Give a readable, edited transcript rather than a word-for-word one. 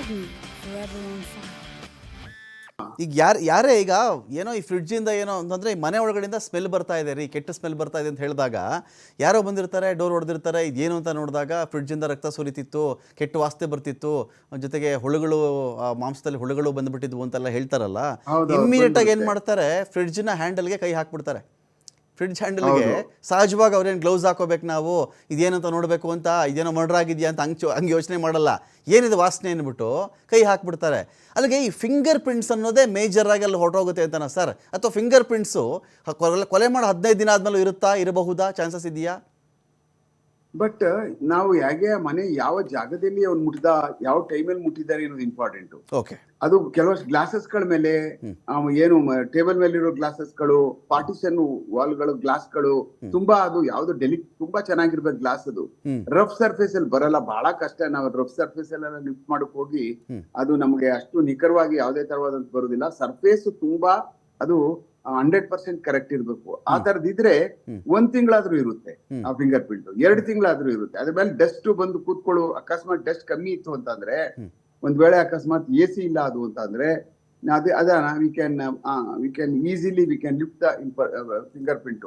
me forever on fire. ಈಗ ಯಾರೇ ಈಗ ಏನೋ ಈ ಫ್ರಿಡ್ಜಿಂದ ಏನೋ ಅಂತಂದರೆ ಈ ಮನೆ ಒಳಗಡೆಯಿಂದ ಸ್ಮೆಲ್ ಬರ್ತಾ ಇದೆ ರೀ, ಕೆಟ್ಟ ಸ್ಮೆಲ್ ಬರ್ತಾ ಇದೆ ಅಂತ ಹೇಳಿದಾಗ ಯಾರೋ ಬಂದಿರ್ತಾರೆ, ಡೋರ್ ಹೊಡೆದಿರ್ತಾರೆ, ಇದೇನು ಅಂತ ನೋಡಿದಾಗ ಫ್ರಿಡ್ಜಿಂದ ರಕ್ತ ಸುರಿತಿತ್ತು, ಕೆಟ್ಟ ವಾಸನೆ ಬರ್ತಿತ್ತು, ಜೊತೆಗೆ ಹುಳುಗಳು, ಮಾಂಸದಲ್ಲಿ ಹುಳುಗಳು ಬಂದುಬಿಟ್ಟಿದ್ವು ಅಂತೆಲ್ಲ ಹೇಳ್ತಾರಲ್ಲ. ಇಮ್ಮಿಡಿಯೇಟಾಗಿ ಏನು ಮಾಡ್ತಾರೆ, ಫ್ರಿಡ್ಜಿನ ಹ್ಯಾಂಡಲ್ಗೆ ಕೈ ಹಾಕ್ಬಿಡ್ತಾರೆ. ಫ್ರಿಡ್ಜ್ ಹ್ಯಾಂಡಲ್ಗೆ ಸಹಜವಾಗಿ ಅವ್ರೇನು ಗ್ಲೌಸ್ ಹಾಕೋಬೇಕು, ನಾವು ಇದೇನಂತ ನೋಡಬೇಕು ಅಂತ, ಇದೇನೋ ಮರ್ಡರ್ ಆಗಿದೆಯಾ ಅಂತ ಹಂಗೆ ಯೋಚನೆ ಮಾಡಲ್ಲ, ಏನಿದೆ ವಾಸನೆ ಅಂದ್ಬಿಟ್ಟು ಕೈ ಹಾಕ್ಬಿಡ್ತಾರೆ. ಅಲ್ಲಿಗೆ ಈ ಫಿಂಗರ್ ಪ್ರಿಂಟ್ಸ್ ಅನ್ನೋದೇ ಮೇಜರ್ ಆಗಿ ಅಲ್ಲಿ ಹೊರಟೋಗುತ್ತೆ ಅಂತನಾ ಸರ್? ಅಥವಾ ಫಿಂಗರ್ ಪ್ರಿಂಟ್ಸು ಕೊಲೆ ಮಾಡಿ 15 ದಿನ ಆದ್ಮೇಲೆ ಇರಬಹುದಾ, ಚಾನ್ಸಸ್ ಇದೆಯಾ? ಬಟ್ ನಾವು ಹೇಗೆ ಮನೆ ಯಾವ ಜಾಗದಲ್ಲಿ ಅವ್ನು ಮುಟ್ಟಿದ, ಯಾವ ಟೈಮಲ್ಲಿ ಮುಟ್ಟಿದ್ದಾರೆ ಅನ್ನೋದು ಇಂಪಾರ್ಟೆಂಟ್. ಓಕೆ, ಅದು ಕೆಲವಷ್ಟು ಗ್ಲಾಸಸ್ಗಳ ಮೇಲೆ, ಏನು ಟೇಬಲ್ ಮೇಲೆ ಇರೋ ಗ್ಲಾಸಸ್ಗಳು, ಪಾರ್ಟಿಷನ್ ವಾಲ್ಗಳು, ಗ್ಲಾಸ್ಗಳು ತುಂಬಾ, ಅದು ಯಾವ್ದು ತುಂಬಾ ಚೆನ್ನಾಗಿರ್ಬೇಕು ಗ್ಲಾಸ್. ಅದು ರಫ್ ಸರ್ಫೇಸ್ ಅಲ್ಲಿ ಬರಲ್ಲ, ಬಹಳ ಕಷ್ಟ. ನಾವು ರಫ್ ಸರ್ಫೇಸ್ ಎಲ್ಲ ಲಿಫ್ಟ್ ಮಾಡಕ್ ಹೋಗಿ ಅದು ನಮಗೆ ಅಷ್ಟು ನಿಖರವಾಗಿ ಯಾವುದೇ ತರವಾದಂತ ಬರುದಿಲ್ಲ. ಸರ್ಫೇಸ್ ತುಂಬಾ ಅದು 100% ಕರೆಕ್ಟ್ ಇರ್ಬೇಕು. ಆ ತರದಿದ್ರೆ 1 ತಿಂಗಳಾದ್ರೂ ಇರುತ್ತೆ ಆ ಫಿಂಗರ್ ಪ್ರಿಂಟ್, 2 ತಿಂಗಳಾದ್ರೂ ಇರುತ್ತೆ. ಅದ್ರ ಮೇಲೆ ಡಸ್ಟ್ ಬಂದು ಕೂತ್ಕೊಳ್ಳು, ಅಕಸ್ಮಾತ್ ಡಸ್ಟ್ ಕಮ್ಮಿ ಇತ್ತು ಅಂತಂದ್ರೆ, ಒಂದ್ ವೇಳೆ ಅಕಸ್ಮಾತ್ AC ಇಲ್ಲ ಅದು ಅಂತಂದ್ರೆ, we can easily lift the finger print.